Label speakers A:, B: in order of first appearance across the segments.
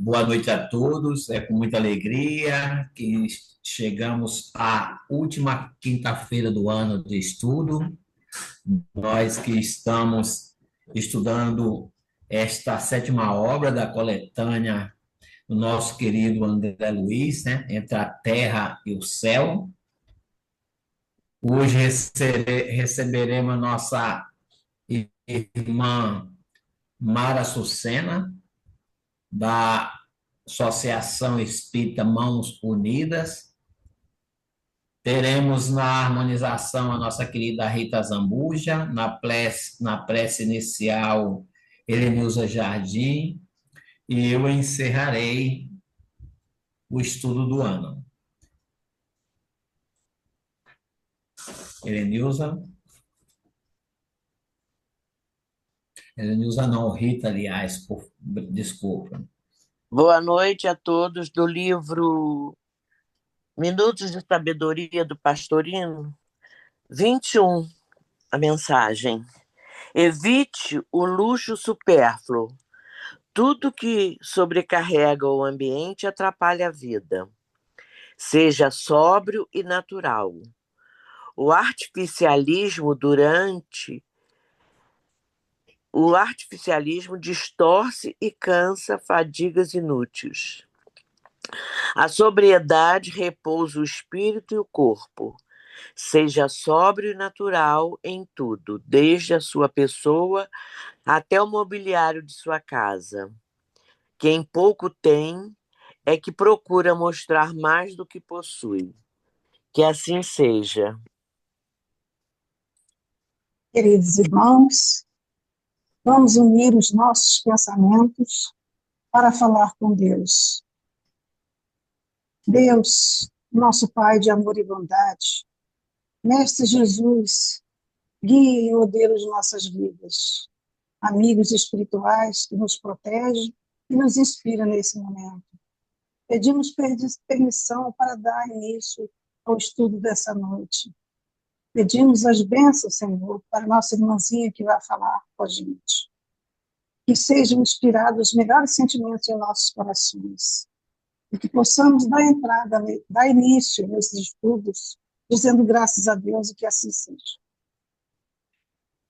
A: Boa noite a todos. É com muita alegria que chegamos à última quinta-feira do ano de estudo. Nós que estamos estudando esta sétima obra da coletânea do nosso querido André Luiz, né? Entre a Terra e o Céu. Hoje receberemos a nossa irmã Mara Sucena, da Associação Espírita Mãos Unidas. Teremos na harmonização a nossa querida Rita Zambuja, na prece inicial, Helenilza Jardim, e eu encerrarei o estudo do ano. Helenilza? Helenilza não, Rita, aliás, desculpa.
B: Boa noite a todos do livro Minutos de Sabedoria do Pastorino, 21, a mensagem. Evite o luxo supérfluo. Tudo que sobrecarrega o ambiente atrapalha a vida. Seja sóbrio e natural. O artificialismo distorce e cansa fadigas inúteis. A sobriedade repousa o espírito e o corpo. Seja sóbrio e natural em tudo, desde a sua pessoa até o mobiliário de sua casa. Quem pouco tem é que procura mostrar mais do que possui. Que assim seja.
C: Queridos irmãos, vamos unir os nossos pensamentos para falar com Deus. Deus, nosso Pai de amor e bondade, Mestre Jesus, guie e modelo de nossas vidas, amigos espirituais que nos protegem e nos inspiram nesse momento. Pedimos permissão para dar início ao estudo dessa noite. Pedimos as bênçãos, Senhor, para nossa irmãzinha que vai falar com a gente. Que sejam inspirados os melhores sentimentos em nossos corações. E que possamos dar entrada, dar início nesses estudos, dizendo graças a Deus e que assim seja.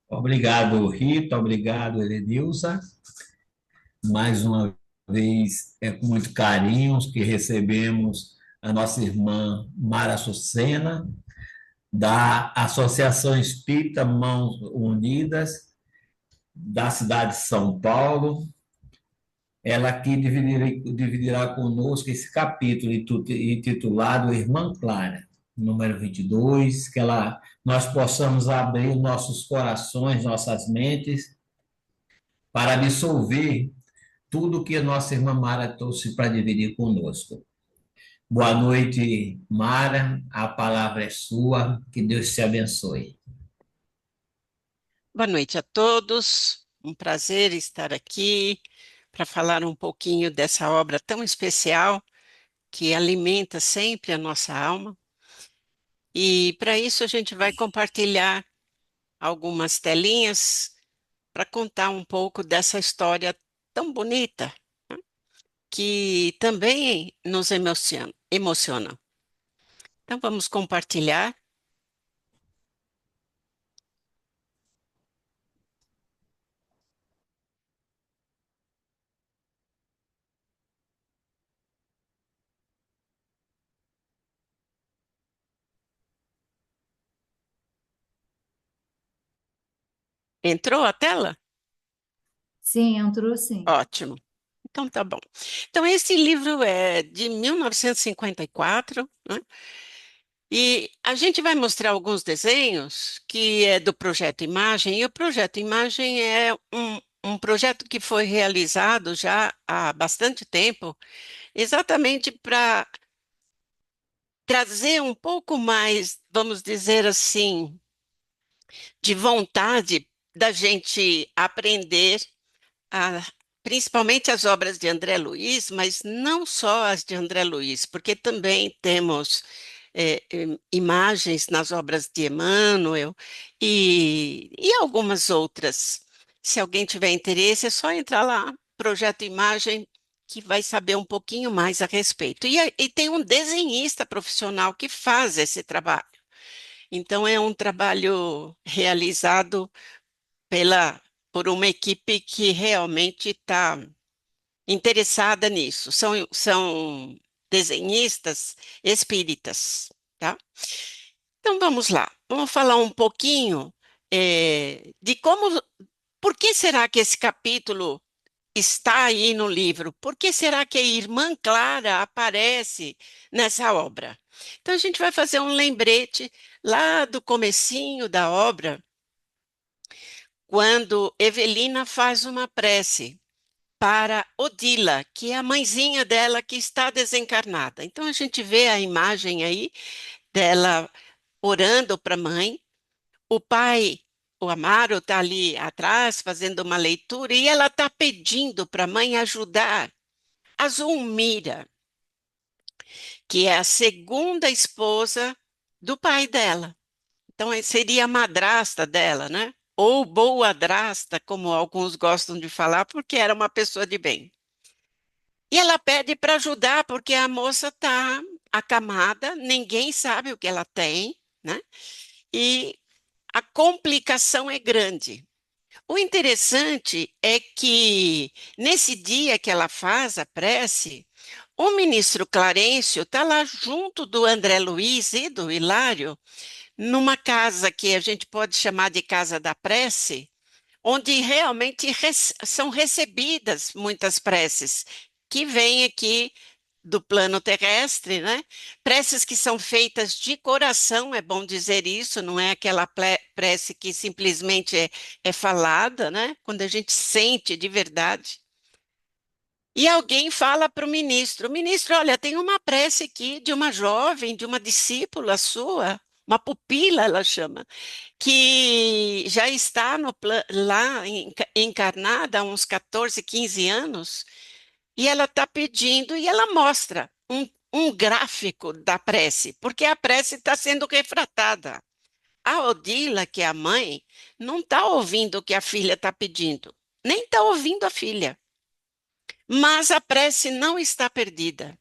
A: Obrigado, Rita. Obrigado, Helenilza. Mais uma vez, é com muito carinho que recebemos a nossa irmã Mara Sucena, da Associação Espírita Mãos Unidas, da cidade de São Paulo. Ela aqui dividirá conosco esse capítulo intitulado Irmã Clara, número 22, que nós possamos abrir nossos corações, nossas mentes, para absorver tudo que a nossa irmã Mara trouxe para dividir conosco. Boa noite, Mara. A palavra é sua. Que Deus te abençoe.
D: Boa noite a todos. Um prazer estar aqui para falar um pouquinho dessa obra tão especial que alimenta sempre a nossa alma. E para isso a gente vai compartilhar algumas telinhas para contar um pouco dessa história tão bonita, né, que também nos emociona. Então vamos compartilhar. Entrou a tela?
E: Sim, entrou sim.
D: Ótimo. Então tá bom. Então esse livro é de 1954, né? E a gente vai mostrar alguns desenhos que é do Projeto Imagem, e o Projeto Imagem é um projeto que foi realizado já há bastante tempo, exatamente para trazer um pouco mais, vamos dizer assim, de vontade da gente aprender a principalmente as obras de André Luiz, mas não só as de André Luiz, porque também temos imagens nas obras de Emmanuel e algumas outras. Se alguém tiver interesse, é só entrar lá, Projeto Imagem, que vai saber um pouquinho mais a respeito. E tem um desenhista profissional que faz esse trabalho. Então, é um trabalho realizado por uma equipe que realmente está interessada nisso. São desenhistas espíritas, tá? Então vamos lá. Vamos falar um pouquinho de como, por que será que esse capítulo está aí no livro? Por que será que a irmã Clara aparece nessa obra? Então a gente vai fazer um lembrete lá do comecinho da obra, quando Evelina faz uma prece para Odila, que é a mãezinha dela que está desencarnada. Então a gente vê a imagem aí dela orando para a mãe, o pai, o Amaro, está ali atrás fazendo uma leitura e ela está pedindo para a mãe ajudar a Zulmira, que é a segunda esposa do pai dela. Então seria a madrasta dela, né? Ou boadrasta, como alguns gostam de falar, porque era uma pessoa de bem. E ela pede para ajudar, porque a moça está acamada, ninguém sabe o que ela tem, né? E a complicação é grande. O interessante é que, nesse dia que ela faz a prece, o ministro Clarencio está lá junto do André Luiz e do Hilário, numa casa que a gente pode chamar de Casa da Prece, onde realmente são recebidas muitas preces que vêm aqui do plano terrestre, né? Preces que são feitas de coração, é bom dizer isso, não é aquela prece que simplesmente é falada, né? Quando a gente sente de verdade. E alguém fala para o ministro, olha, tem uma prece aqui de uma jovem, de uma discípula sua, uma pupila, ela chama, que já está lá encarnada há uns 14, 15 anos, e ela está pedindo, e ela mostra um gráfico da prece, porque a prece está sendo refratada. A Odila, que é a mãe, não está ouvindo o que a filha está pedindo, nem está ouvindo a filha. Mas a prece não está perdida.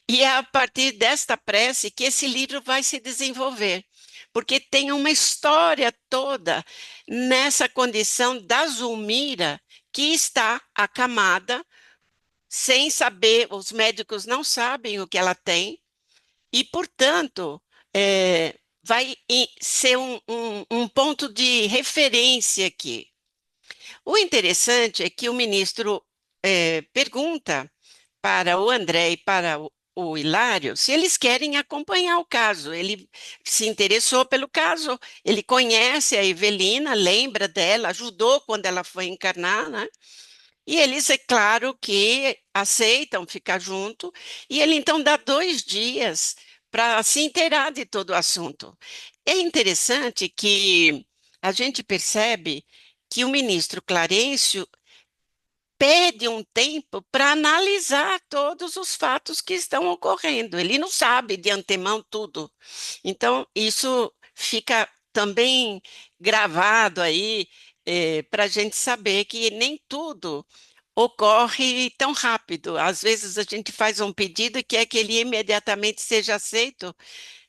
D: E é a partir desta prece que esse livro vai se desenvolver, porque tem uma história toda nessa condição da Zulmira, que está acamada, sem saber, os médicos não sabem o que ela tem, e, portanto, vai ser um ponto de referência aqui. O interessante é que o ministro pergunta para o André e para o Hilário se eles querem acompanhar o caso. Ele se interessou pelo caso, ele conhece a Evelina, lembra dela, ajudou quando ela foi encarnar, né? E eles, é claro que aceitam ficar junto, e ele então dá 2 dias para se inteirar de todo o assunto. É interessante que a gente percebe que o ministro Clarencio pede um tempo para analisar todos os fatos que estão ocorrendo. Ele não sabe de antemão tudo. Então, isso fica também gravado aí, para a gente saber que nem tudo ocorre tão rápido. Às vezes a gente faz um pedido e quer que ele imediatamente seja aceito,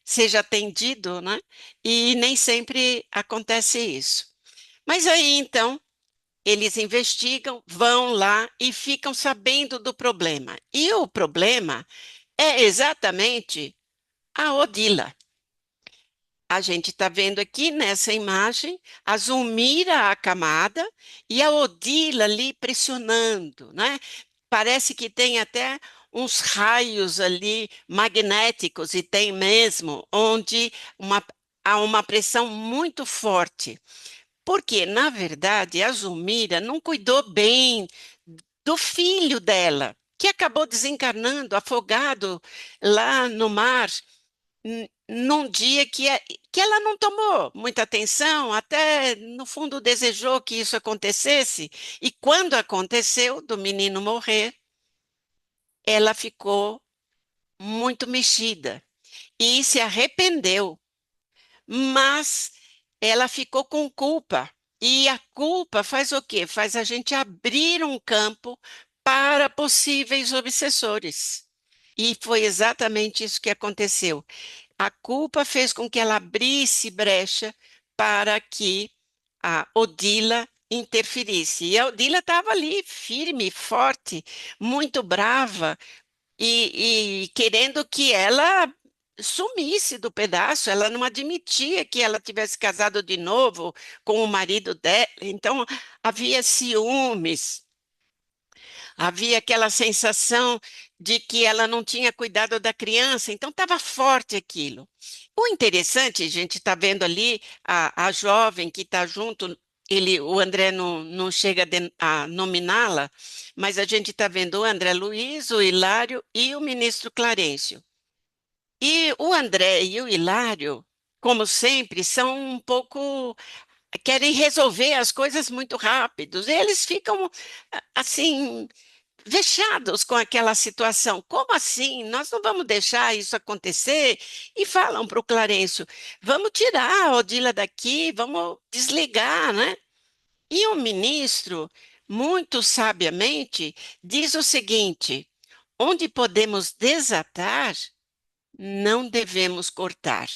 D: seja atendido, né? E nem sempre acontece isso. Mas aí, então, eles investigam, vão lá e ficam sabendo do problema. E o problema é exatamente a Odila. A gente está vendo aqui nessa imagem a Zulmira acamada e a Odila ali pressionando, né? Parece que tem até uns raios ali magnéticos, e tem mesmo, onde há uma pressão muito forte. Porque, na verdade, a Zulmira não cuidou bem do filho dela, que acabou desencarnando, afogado lá no mar, num dia que ela não tomou muita atenção, até no fundo desejou que isso acontecesse, e quando aconteceu, do menino morrer, ela ficou muito mexida e se arrependeu, mas ela ficou com culpa. E a culpa faz o quê? Faz a gente abrir um campo para possíveis obsessores. E foi exatamente isso que aconteceu. A culpa fez com que ela abrisse brecha para que a Odila interferisse. E a Odila estava ali, firme, forte, muito brava e querendo que ela sumisse do pedaço. Ela não admitia que ela tivesse casado de novo com o marido dela. Então havia ciúmes. Havia aquela sensação de que ela não tinha cuidado da criança, então estava forte aquilo. O interessante, a gente está vendo ali a jovem que está junto, o André não chega a nominá-la, mas a gente está vendo o André Luiz, o Hilário e o ministro Clarencio. E o André e o Hilário, como sempre, são um pouco querem resolver as coisas muito rápidos. Eles ficam assim vexados com aquela situação. Como assim? Nós não vamos deixar isso acontecer? E falam para o Clarencio: vamos tirar a Odila daqui, vamos desligar, né? E o ministro, muito sabiamente, diz o seguinte: onde podemos desatar, não devemos cortar.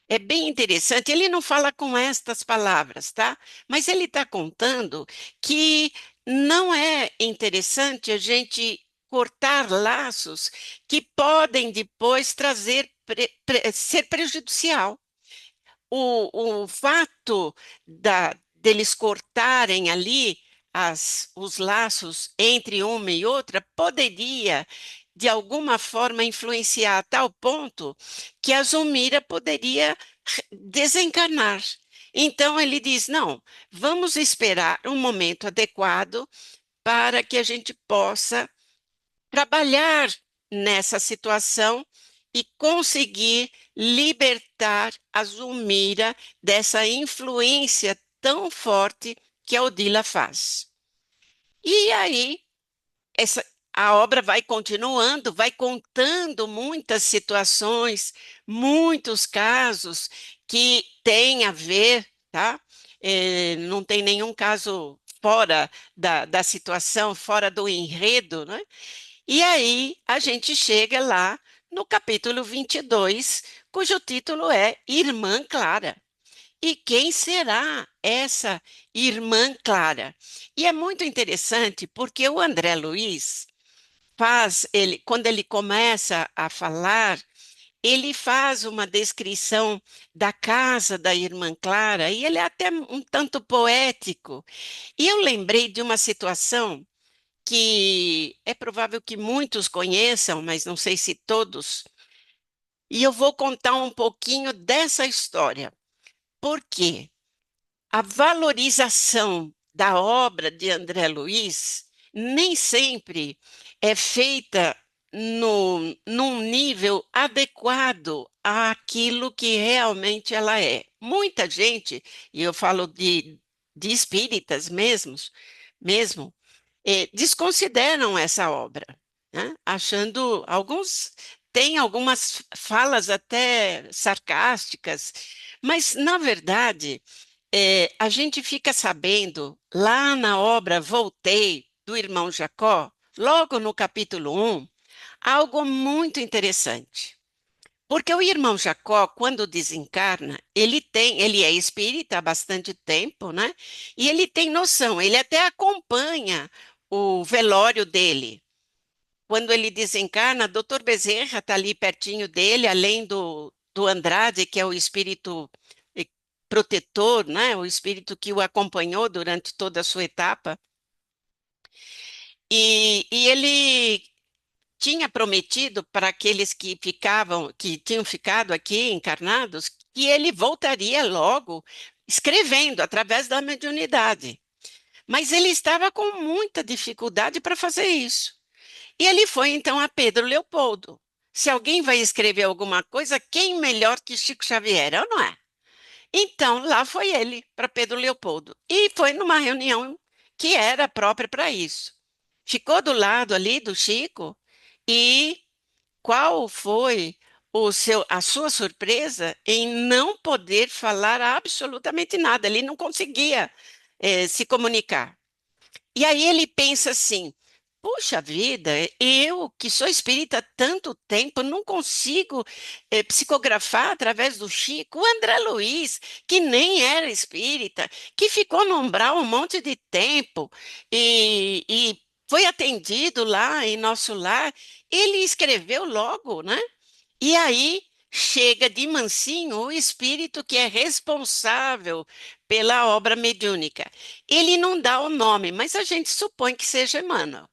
D: É bem interessante. Ele não fala com estas palavras, tá? Mas ele está contando que não é interessante a gente cortar laços que podem depois trazer ser prejudicial. O fato deles cortarem ali os laços entre uma e outra poderia, de alguma forma, influenciar a tal ponto que a Zulmira poderia desencarnar. Então ele diz: não, vamos esperar um momento adequado para que a gente possa trabalhar nessa situação e conseguir libertar a Zulmira dessa influência tão forte que a Odila faz. E aí, essa, a obra vai continuando, vai contando muitas situações, muitos casos que têm a ver, tá? Não tem nenhum caso fora da situação, fora do enredo, né? E aí a gente chega lá no capítulo 22, cujo título é Irmã Clara. E quem será essa irmã Clara? E é muito interessante porque o André Luiz quando ele começa a falar, ele faz uma descrição da casa da irmã Clara e ele é até um tanto poético. E eu lembrei de uma situação que é provável que muitos conheçam, mas não sei se todos. E eu vou contar um pouquinho dessa história. Por quê? A valorização da obra de André Luiz nem sempre é feita num nível adequado àquilo que realmente ela é. Muita gente, e eu falo de espíritas mesmo, desconsideram essa obra, né? Achando alguns têm algumas falas até sarcásticas, mas na verdade a gente fica sabendo lá na obra Voltei do irmão Jacó, logo no capítulo 1, algo muito interessante. Porque o irmão Jacó, quando desencarna, ele é espírita há bastante tempo, né? E ele tem noção, ele até acompanha o velório dele. Quando ele desencarna, Dr. Bezerra está ali pertinho dele, além do Andrade, que é o espírito eh, protetor, né? O espírito que o acompanhou durante toda a sua etapa. E ele tinha prometido para aqueles que tinham ficado aqui encarnados, que ele voltaria logo, escrevendo através da mediunidade. Mas ele estava com muita dificuldade para fazer isso. E ele foi então a Pedro Leopoldo, Se alguém vai escrever alguma coisa, quem melhor que Chico Xavier, ou não é? Então, lá foi ele, para Pedro Leopoldo. E foi numa reunião que era própria para isso. Ficou do lado ali do Chico e qual foi a sua surpresa em não poder falar absolutamente nada? Ele não conseguia, se comunicar. E aí ele pensa assim: puxa vida, eu que sou espírita há tanto tempo, não consigo psicografar através do Chico. O André Luiz, que nem era espírita, que ficou no umbral um monte de tempo e foi atendido lá em nosso lar, ele escreveu logo, né? E aí chega de mansinho o espírito que é responsável pela obra mediúnica. Ele não dá o nome, mas a gente supõe que seja Emmanuel.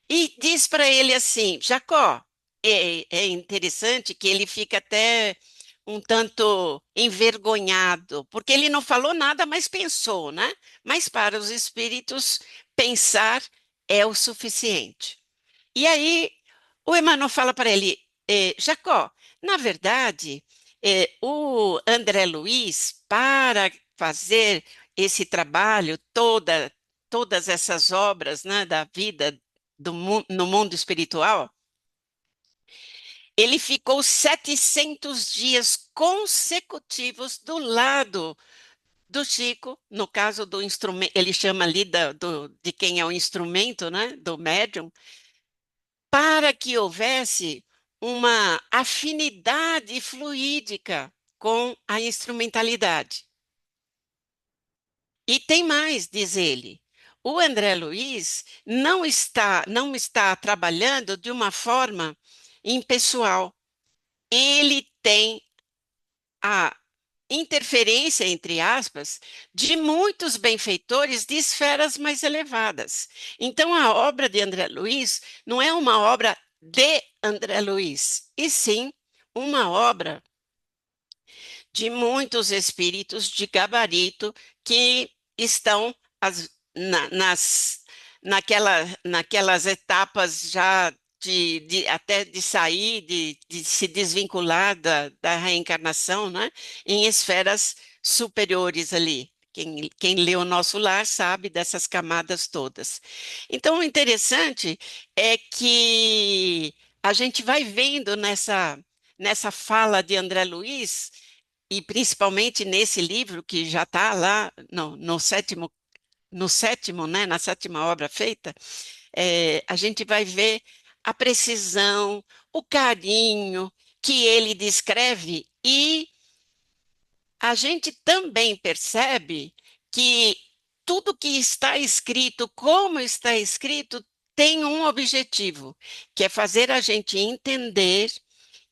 D: E diz para ele assim: Jacó, é interessante que ele fica até um tanto envergonhado, porque ele não falou nada, mas pensou, né? Mas para os espíritos, pensar é o suficiente. E aí o Emmanuel fala para ele, Jacó, na verdade, o André Luiz, para fazer esse trabalho, todas essas obras, né, da vida no mundo espiritual, ele ficou 700 dias consecutivos do lado do Chico, no caso do instrumento, ele chama ali de quem é o instrumento, né, do médium, para que houvesse uma afinidade fluídica com a instrumentalidade. E tem mais, diz ele. O André Luiz não está trabalhando de uma forma impessoal. Ele tem a interferência, entre aspas, de muitos benfeitores de esferas mais elevadas. Então, a obra de André Luiz não é uma obra de André Luiz, e sim uma obra de muitos espíritos de gabarito que estão naquelas etapas já até de sair, de se desvincular da reencarnação, né? Em esferas superiores ali. Quem lê o Nosso Lar sabe dessas camadas todas. Então, o interessante é que a gente vai vendo nessa fala de André Luiz e principalmente nesse livro que já está lá no sétimo, né, na sétima obra feita, a gente vai ver a precisão, o carinho que ele descreve e a gente também percebe que tudo que está escrito, como está escrito, tem um objetivo, que é fazer a gente entender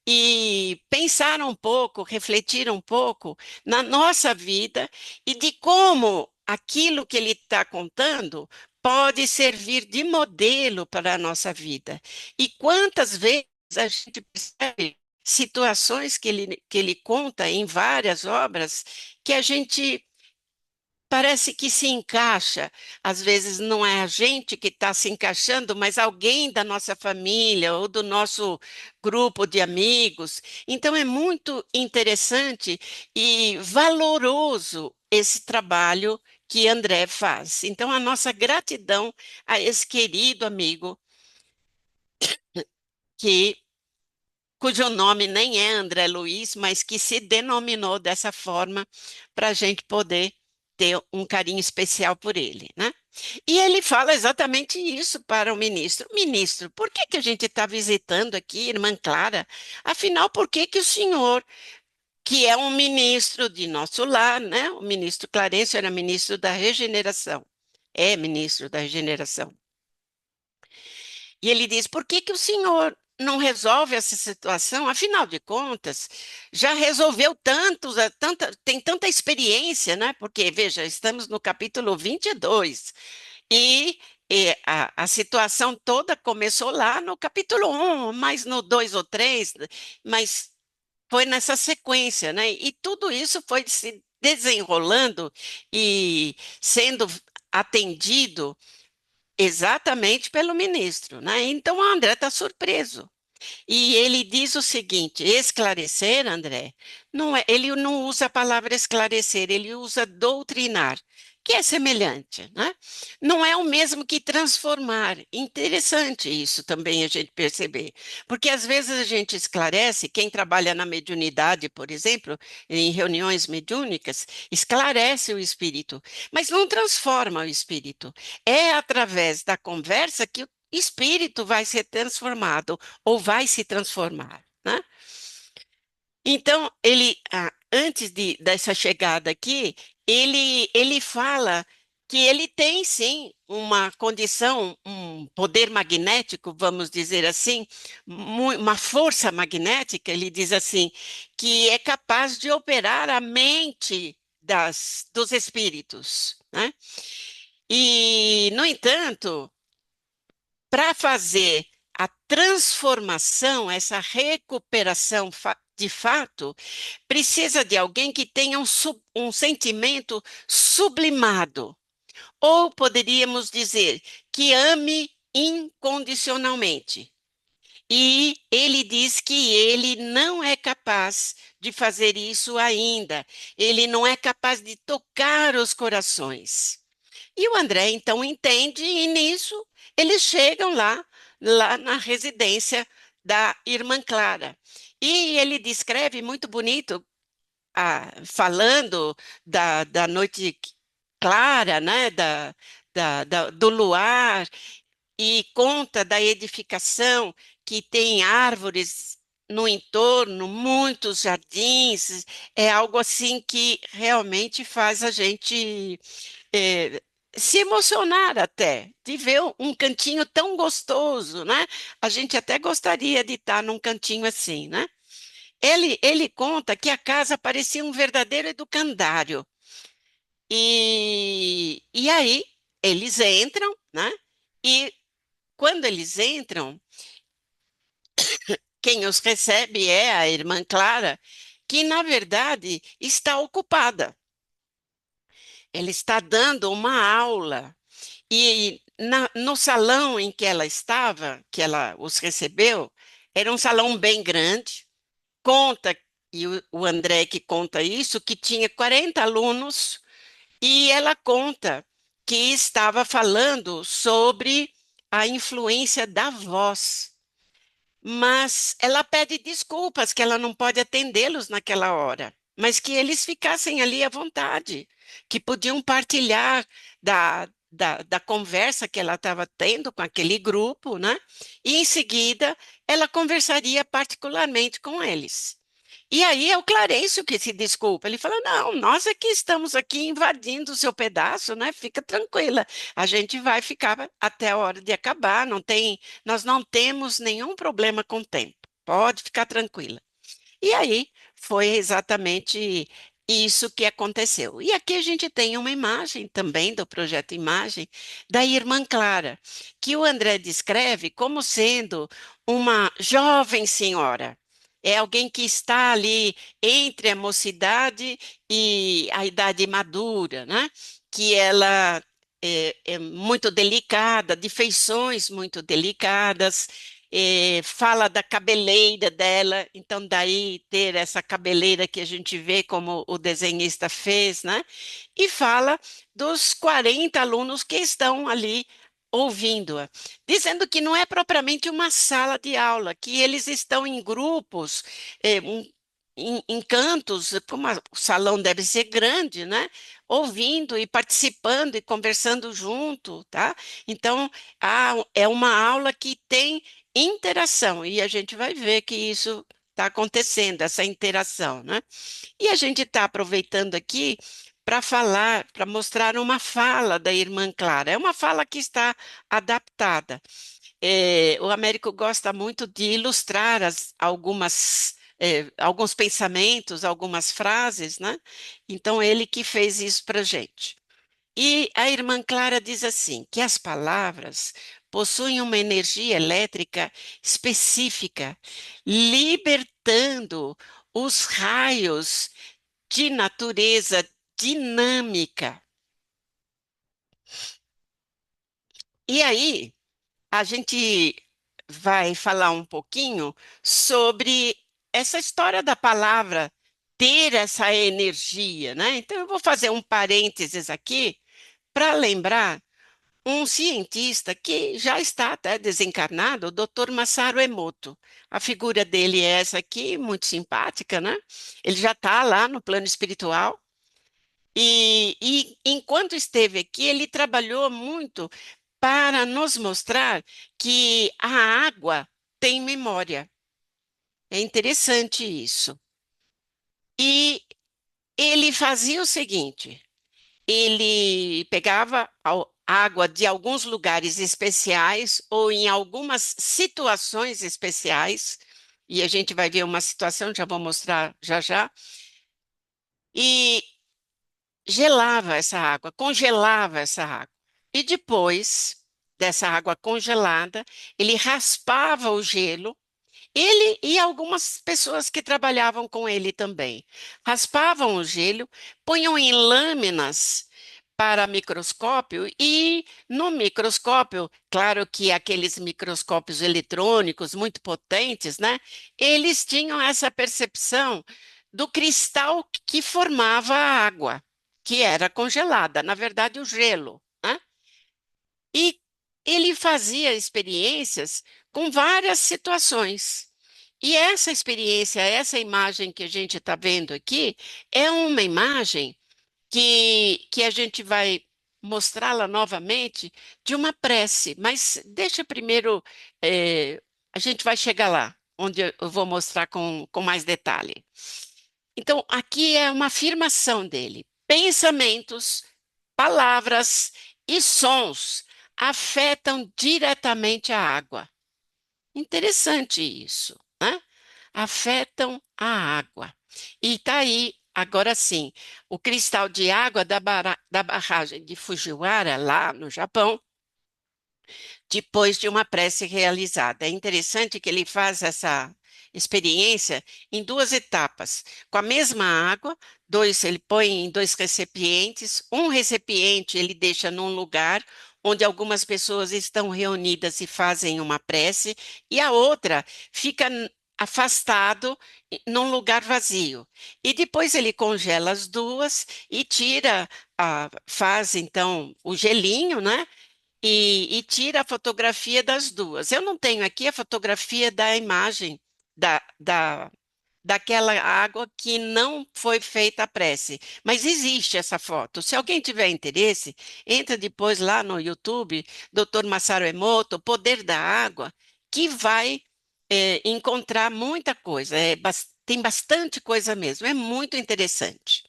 D: e pensar um pouco, refletir um pouco na nossa vida e de como aquilo que ele está contando pode servir de modelo para a nossa vida. E quantas vezes a gente percebe situações que ele conta em várias obras que a gente parece que se encaixa. Às vezes não é a gente que está se encaixando, mas alguém da nossa família ou do nosso grupo de amigos. Então é muito interessante e valoroso esse trabalho que André faz. Então a nossa gratidão a esse querido amigo que cujo nome nem é André Luiz, mas que se denominou dessa forma para a gente poder ter um carinho especial por ele, né? E ele fala exatamente isso para o ministro. Ministro, por que que a gente está visitando aqui, irmã Clara? Afinal, por que que o senhor, que é um ministro de nosso lar, né? O ministro Clarencio era ministro da regeneração, é ministro da regeneração. E ele diz: por que que o senhor não resolve essa situação? Afinal de contas, já resolveu tem tanta experiência, né? Porque, veja, estamos no capítulo 22 e a situação toda começou lá no capítulo 1, mas no 2 ou 3, mas foi nessa sequência, né? E tudo isso foi se desenrolando e sendo atendido exatamente pelo ministro, né? Então o André está surpreso. E ele diz o seguinte: esclarecer, André, não é, ele não usa a palavra esclarecer, ele usa doutrinar, que é semelhante, né? Não é o mesmo que transformar. Interessante isso também a gente perceber, porque às vezes a gente esclarece, quem trabalha na mediunidade, por exemplo, em reuniões mediúnicas, esclarece o espírito, mas não transforma o espírito. É através da conversa que o espírito vai ser transformado ou vai se transformar, né? Então, antes dessa chegada aqui, ele fala que ele tem sim uma condição, um poder magnético, vamos dizer assim, uma força magnética, ele diz assim, que é capaz de operar a mente dos espíritos, né? E, no entanto, para fazer a transformação, essa recuperação de fato, precisa de alguém que tenha um sentimento sublimado. Ou poderíamos dizer que ame incondicionalmente. E ele diz que ele não é capaz de fazer isso ainda. Ele não é capaz de tocar os corações. E o André então entende, e nisso eles chegam lá na residência da irmã Clara. E ele descreve muito bonito, falando da noite clara, né, do luar, e conta da edificação que tem árvores no entorno, muitos jardins, é algo assim que realmente faz a gente eh, se emocionar até, de ver um cantinho tão gostoso, né? A gente até gostaria de estar num cantinho assim, né? Ele conta que a casa parecia um verdadeiro educandário. E aí eles entram, né? E quando eles entram, quem os recebe é a irmã Clara, que na verdade está ocupada. Ela está dando uma aula. E no salão em que ela estava, que ela os recebeu, era um salão bem grande. Conta, e o André que conta isso, que tinha 40 alunos, e ela conta que estava falando sobre a influência da voz. Mas ela pede desculpas que ela não pode atendê-los naquela hora, mas que eles ficassem ali à vontade, que podiam partilhar da conversa que ela estava tendo com aquele grupo, né? E em seguida ela conversaria particularmente com eles. E aí é o Clarencio que se desculpa. Ele fala: Não, nós é que estamos aqui invadindo o seu pedaço, né? Fica tranquila, a gente vai ficar até a hora de acabar, nós não temos nenhum problema com o tempo. Pode ficar tranquila. E aí foi exatamente isso que aconteceu. E aqui a gente tem uma imagem também do projeto Imagem da irmã Clara, que o André descreve como sendo uma jovem senhora. É alguém que está ali entre a mocidade e a idade madura, né? Que ela é muito delicada, de feições muito delicadas, fala da cabeleira dela, então daí ter essa cabeleira que a gente vê como o desenhista fez, né? E fala dos 40 alunos que estão ali ouvindo-a, dizendo que não é propriamente uma sala de aula, que eles estão em grupos, em cantos, como o salão deve ser grande, né? Ouvindo e participando e conversando junto, tá? Então, é uma aula que tem interação, e a gente vai ver que isso está acontecendo, essa interação, né? E a gente está aproveitando aqui para falar, para mostrar uma fala da irmã Clara. É uma fala que está adaptada. O Américo gosta muito de ilustrar alguns pensamentos, algumas frases, né? Então, ele que fez isso para a gente. E a irmã Clara diz assim, que as palavras possuem uma energia elétrica específica, libertando os raios de natureza dinâmica. E aí, a gente vai falar um pouquinho sobre essa história da palavra ter essa energia, né? Então, eu vou fazer um parênteses aqui para lembrar um cientista que já está até desencarnado, o Dr. Masaru Emoto. A figura dele é essa aqui, muito simpática, né? Ele já está lá no plano espiritual. E enquanto esteve aqui, ele trabalhou muito para nos mostrar que a água tem memória. É interessante isso. E ele fazia o seguinte: ele pegava a água de alguns lugares especiais ou em algumas situações especiais, e a gente vai ver uma situação, já vou mostrar já já, e gelava essa água, congelava essa água. E depois dessa água congelada, ele raspava o gelo. Ele e algumas pessoas que trabalhavam com ele também. Raspavam o gelo, punham em lâminas para microscópio e no microscópio, claro que aqueles microscópios eletrônicos muito potentes, né? Eles tinham essa percepção do cristal que formava a água, que era congelada, na verdade o gelo, né? E ele fazia experiências com várias situações. E essa experiência, essa imagem que a gente está vendo aqui, é uma imagem que a gente vai mostrá-la novamente de uma prece. Mas deixa primeiro, a gente vai chegar lá, onde eu vou mostrar com mais detalhe. Então, aqui é uma afirmação dele. Pensamentos, palavras e sons afetam diretamente a água. Interessante isso, né? Afetam a água. E está aí, agora sim, o cristal de água da barragem de Fujiwara, lá no Japão, depois de uma prece realizada. É interessante que ele faz essa experiência em duas etapas. Com a mesma água, ele põe em dois recipientes. Um recipiente ele deixa num lugar onde algumas pessoas estão reunidas e fazem uma prece, e a outra fica afastado num lugar vazio. E depois ele congela as duas e tira, faz então o gelinho, né? E tira a fotografia das duas. Eu não tenho aqui a fotografia da imagem daquela água que não foi feita a prece, mas existe essa foto. Se alguém tiver interesse, entra depois lá no YouTube, Dr. Masaru Emoto, Poder da Água, que vai encontrar muita coisa. Tem bastante coisa mesmo, é muito interessante.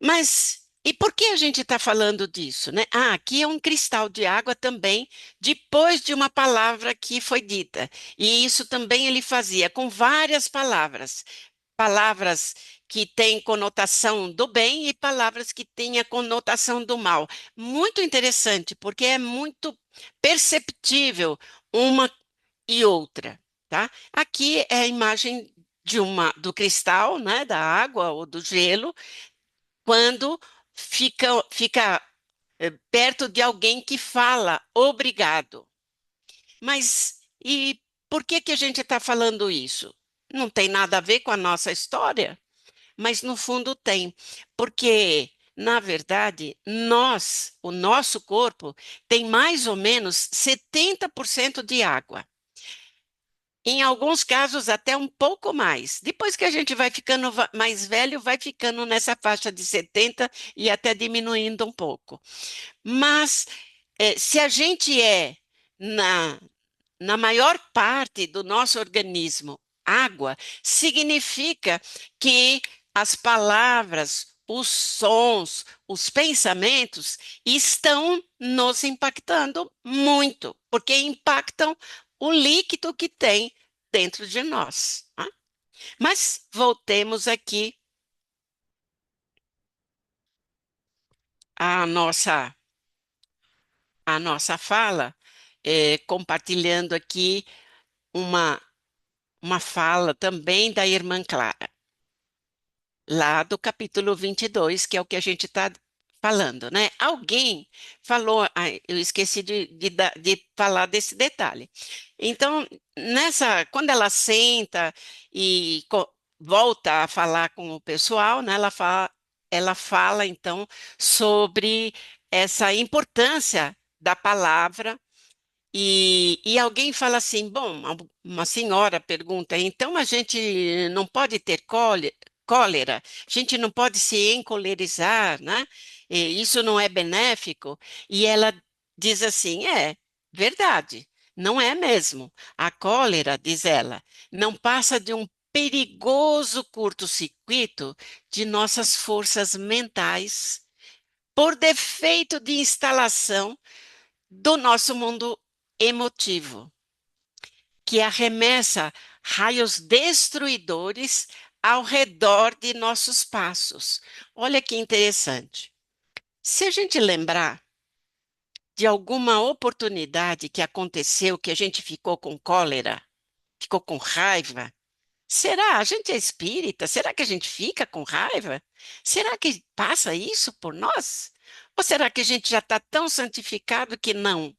D: Mas e por que a gente está falando disso, né? Ah, aqui é um cristal de água também, depois de uma palavra que foi dita. E isso também ele fazia com várias palavras. Palavras que têm conotação do bem e palavras que têm a conotação do mal. Muito interessante, porque é muito perceptível uma e outra, tá? Aqui é a imagem do cristal, né, da água ou do gelo, quando fica perto de alguém que fala obrigado. Mas e por que que a gente está falando isso? Não tem nada a ver com a nossa história, mas no fundo tem, porque na verdade o nosso corpo tem mais ou menos 70% de água. Em alguns casos, até um pouco mais. Depois que a gente vai ficando mais velho, vai ficando nessa faixa de 70 e até diminuindo um pouco. Mas se a gente na maior parte do nosso organismo, água, significa que as palavras, os sons, os pensamentos estão nos impactando muito, porque impactam o líquido que tem dentro de nós, né? Mas voltemos aqui à nossa fala, compartilhando aqui uma, uma fala também da irmã Clara, lá do capítulo 22, que é o que a gente está falando, né? Alguém falou, eu esqueci de falar desse detalhe. Então, quando ela senta e volta a falar com o pessoal, né? Ela fala então sobre essa importância da palavra e alguém fala assim, bom, uma senhora pergunta, então a gente não pode ter cólera, a gente não pode se encolerizar, né? E isso não é benéfico. E ela diz assim, é verdade, não é mesmo. A cólera, diz ela, não passa de um perigoso curto-circuito de nossas forças mentais por defeito de instalação do nosso mundo emotivo, que arremessa raios destruidores ao redor de nossos passos. Olha que interessante. Se a gente lembrar de alguma oportunidade que aconteceu que a gente ficou com cólera, ficou com raiva, será? A gente é espírita? Será que a gente fica com raiva? Será que passa isso por nós? Ou será que a gente já está tão santificado que não?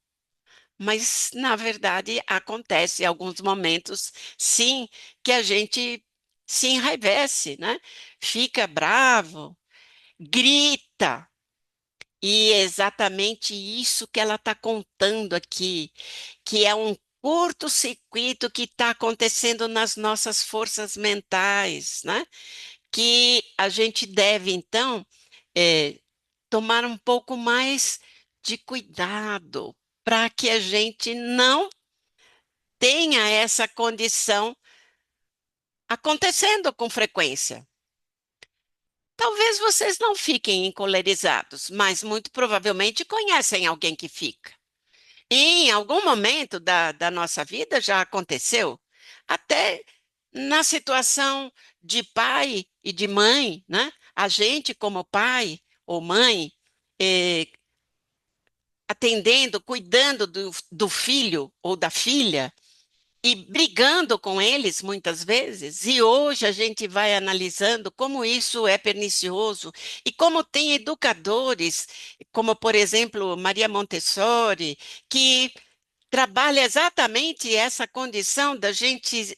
D: Mas, na verdade, acontece em alguns momentos, sim, que a gente se enraivece, né? Fica bravo, grita. E é exatamente isso que ela está contando aqui, que é um curto-circuito que está acontecendo nas nossas forças mentais, né? Que a gente deve, então, eh, tomar um pouco mais de cuidado para que a gente não tenha essa condição acontecendo com frequência. Talvez vocês não fiquem encolerizados, mas muito provavelmente conhecem alguém que fica. E em algum momento da nossa vida já aconteceu, até na situação de pai e de mãe, né? A gente, como pai ou mãe, eh, atendendo, cuidando do filho ou da filha, e brigando com eles muitas vezes, e hoje a gente vai analisando como isso é pernicioso e como tem educadores, como por exemplo Maria Montessori, que trabalha exatamente essa condição da gente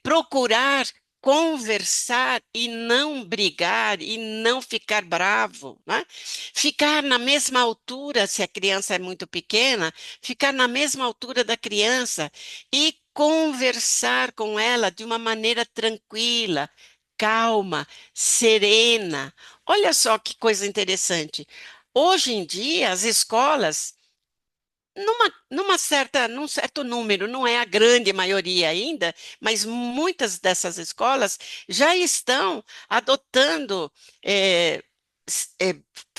D: procurar conversar e não brigar e não ficar bravo, né? Ficar na mesma altura, se a criança é muito pequena, ficar na mesma altura da criança e conversar com ela de uma maneira tranquila, calma, serena. Olha só que coisa interessante. Hoje em dia, as escolas num certo número, não é a grande maioria ainda, mas muitas dessas escolas já estão adotando eh,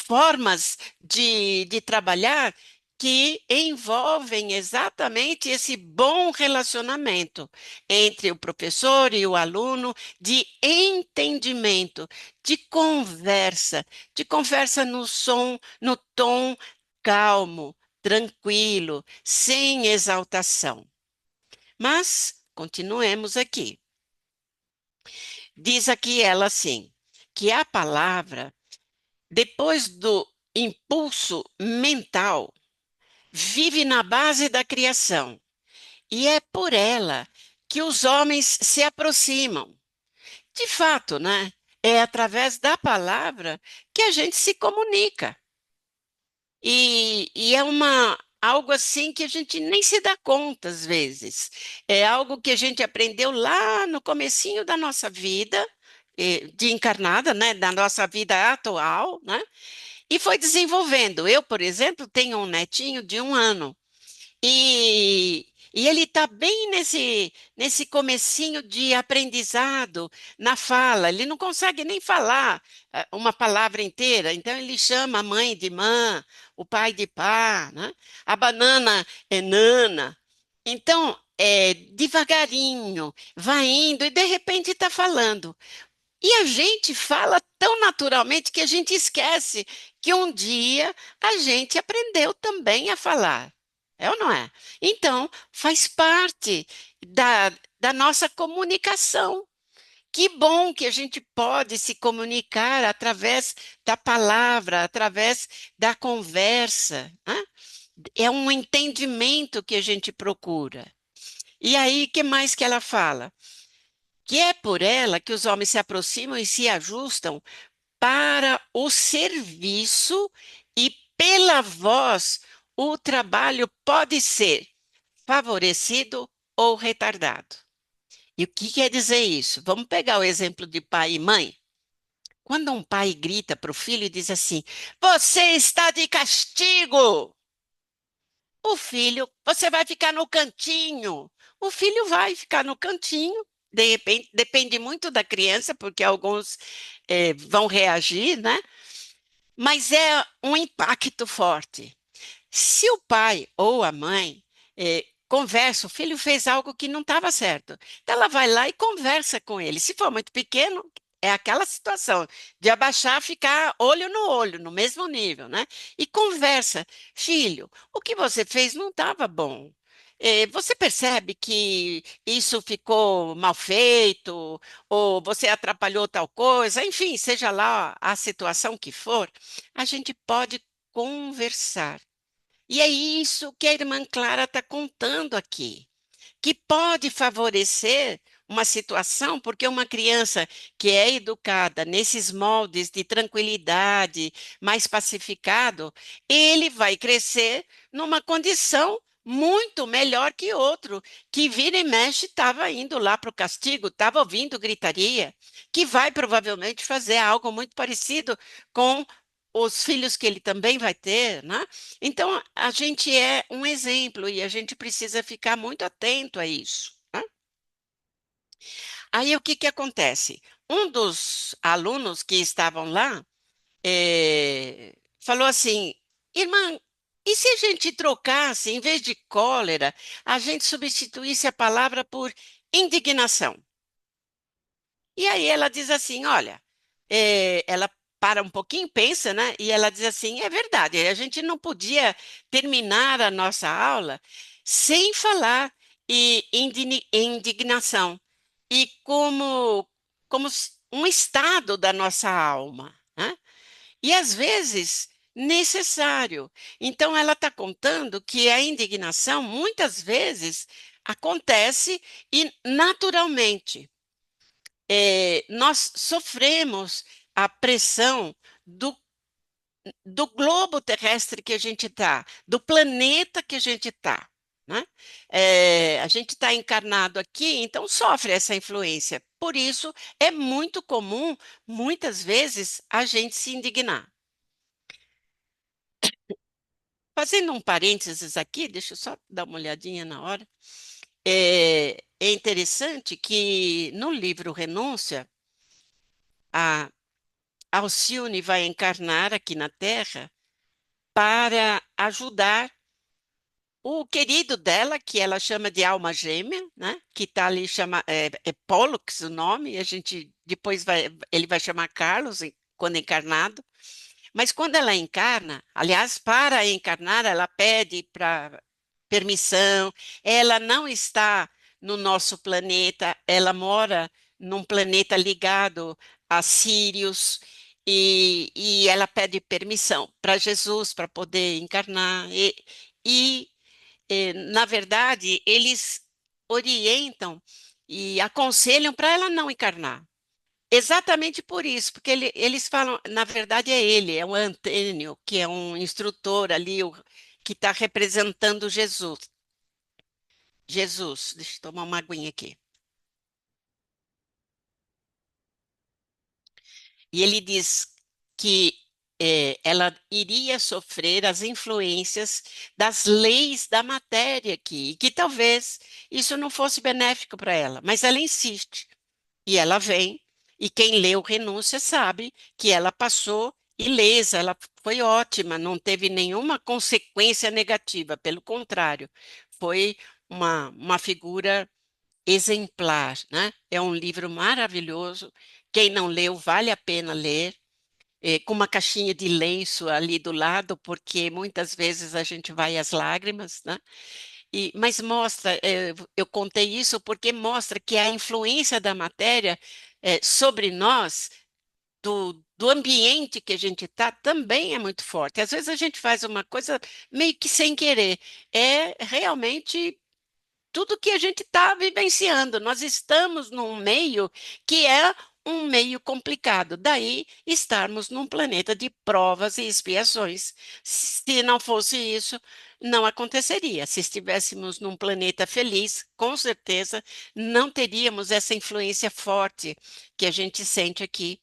D: formas de trabalhar que envolvem exatamente esse bom relacionamento entre o professor e o aluno, de entendimento, de conversa no som, no tom calmo, tranquilo, sem exaltação. Mas continuemos aqui. Diz aqui ela assim, que a palavra, depois do impulso mental, vive na base da criação, e é por ela que os homens se aproximam. De fato, né? É através da palavra que a gente se comunica. E é algo assim que a gente nem se dá conta às vezes. É algo que a gente aprendeu lá no comecinho da nossa vida, de encarnada, né, da nossa vida atual, né, e foi desenvolvendo. Eu, por exemplo, tenho um netinho de 1 ano. E ele está bem nesse comecinho de aprendizado na fala. Ele não consegue nem falar uma palavra inteira. Então, ele chama a mãe de mãe, o pai de pá, né? A banana é nana. Então, devagarinho, vai indo e, de repente, está falando. E a gente fala tão naturalmente que a gente esquece que um dia a gente aprendeu também a falar. É ou não é? Então, faz parte da nossa comunicação. Que bom que a gente pode se comunicar através da palavra, através da conversa, né? É um entendimento que a gente procura. E aí, que mais que ela fala? Que é por ela que os homens se aproximam e se ajustam para o serviço, e pela voz o trabalho pode ser favorecido ou retardado. E o que quer dizer isso? Vamos pegar o exemplo de pai e mãe. Quando um pai grita para o filho e diz assim: Você está de castigo! O filho, você vai ficar no cantinho. O filho vai ficar no cantinho. De repente, depende muito da criança, porque alguns vão reagir, né? Mas é um impacto forte. Se o pai ou a mãe conversa, o filho fez algo que não estava certo. Então ela vai lá e conversa com ele. Se for muito pequeno, é aquela situação de abaixar, ficar olho no olho, no mesmo nível, né? E conversa. Filho, o que você fez não estava bom. Você percebe que isso ficou mal feito, ou você atrapalhou tal coisa, enfim, seja lá a situação que for, a gente pode conversar. E é isso que a irmã Clara está contando aqui, que pode favorecer uma situação, porque uma criança que é educada nesses moldes de tranquilidade, mais pacificado, ele vai crescer numa condição muito melhor que outro, que vira e mexe estava indo lá para o castigo, estava ouvindo gritaria, que vai provavelmente fazer algo muito parecido com os filhos que ele também vai ter, né? Então, a gente é um exemplo e a gente precisa ficar muito atento a isso, né? Aí, o que que acontece? Um dos alunos que estavam lá falou assim: Irmã, e se a gente trocasse, em vez de cólera, a gente substituísse a palavra por indignação? E aí ela diz assim: olha, ela para um pouquinho, pensa, né? E ela diz assim: é verdade, a gente não podia terminar a nossa aula sem falar indignação e como um estado da nossa alma, né? E às vezes necessário. Então ela está contando que a indignação muitas vezes acontece e naturalmente nós sofremos a pressão do globo terrestre que a gente está, do planeta que a gente está, né? A gente está encarnado aqui, então sofre essa influência. Por isso, é muito comum, muitas vezes, a gente se indignar. Fazendo um parênteses aqui, deixa eu só dar uma olhadinha na hora. É interessante que no livro Renúncia, a Alcione vai encarnar aqui na Terra para ajudar o querido dela, que ela chama de alma gêmea, né? Que está ali, é Pollux o nome, e a gente depois ele vai chamar Carlos quando encarnado. Mas quando ela encarna, aliás, para encarnar, ela pede para permissão, ela não está no nosso planeta, ela mora num planeta ligado a Sírios, e ela pede permissão para Jesus para poder encarnar. Na verdade, eles orientam e aconselham para ela não encarnar. Exatamente por isso, porque eles falam, na verdade é ele, é o Antênio, que é um instrutor ali, que está representando Jesus. Jesus, deixa eu tomar uma aguinha aqui. E ele diz que ela iria sofrer as influências das leis da matéria aqui, e que talvez isso não fosse benéfico para ela, mas ela insiste. E ela vem, e quem leu Renúncia sabe que ela passou ilesa, ela foi ótima, não teve nenhuma consequência negativa, pelo contrário, foi uma figura exemplar, né? É um livro maravilhoso. Quem não leu, vale a pena ler. Com uma caixinha de lenço ali do lado, porque muitas vezes a gente vai às lágrimas, né? Mas mostra, eu contei isso porque mostra que a influência da matéria sobre nós, do ambiente que a gente está, também é muito forte. Às vezes a gente faz uma coisa meio que sem querer. É realmente tudo que a gente está vivenciando. Nós estamos num meio que é um meio complicado. Daí estarmos num planeta de provas e expiações. Se não fosse isso, não aconteceria. Se estivéssemos num planeta feliz, com certeza não teríamos essa influência forte que a gente sente aqui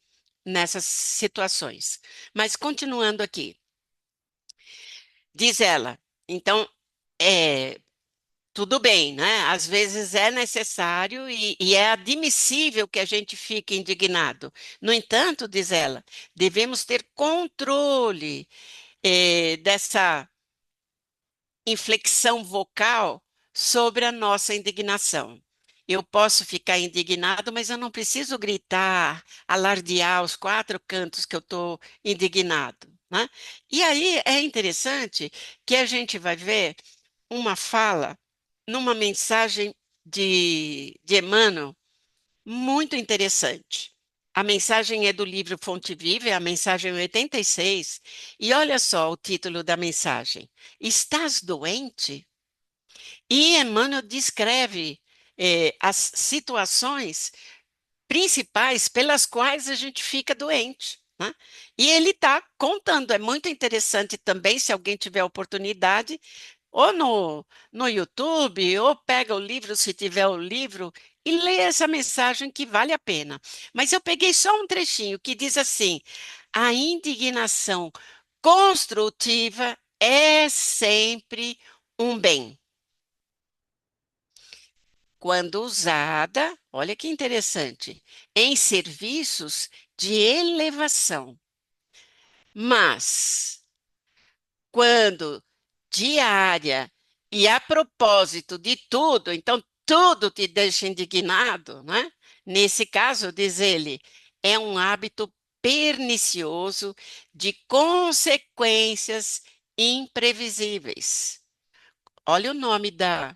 D: nessas situações. Mas continuando aqui, diz ela, então, é, tudo bem, né? Às vezes é necessário e é admissível que a gente fique indignado. No entanto, diz ela, devemos ter controle, dessa inflexão vocal sobre a nossa indignação. Eu posso ficar indignado, mas eu não preciso gritar, alardear aos quatro cantos que eu estou indignado, né? E aí é interessante que a gente vai ver uma fala numa mensagem de Emmanuel muito interessante. A mensagem é do livro Fonte Viva, é a mensagem 86, e olha só o título da mensagem: Estás doente? E Emmanuel descreve as situações principais pelas quais a gente fica doente, né? E ele está contando, é muito interessante também, se alguém tiver oportunidade, ou no YouTube, ou pega o livro, se tiver o livro, e lê essa mensagem que vale a pena. Mas eu peguei só um trechinho que diz assim: a indignação construtiva é sempre um bem. Quando usada, olha que interessante, em serviços de elevação. Mas quando diária e a propósito de tudo, então tudo te deixa indignado, né? Nesse caso, diz ele, é um hábito pernicioso de consequências imprevisíveis. Olha o nome da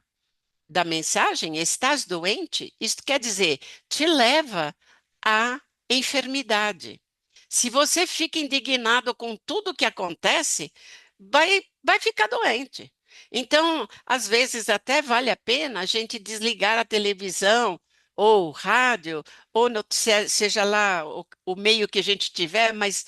D: mensagem, estás doente? Isto quer dizer, te leva à enfermidade. Se você fica indignado com tudo que acontece, vai ficar doente. Então, às vezes até vale a pena a gente desligar a televisão ou o rádio, ou seja lá o meio que a gente tiver, mas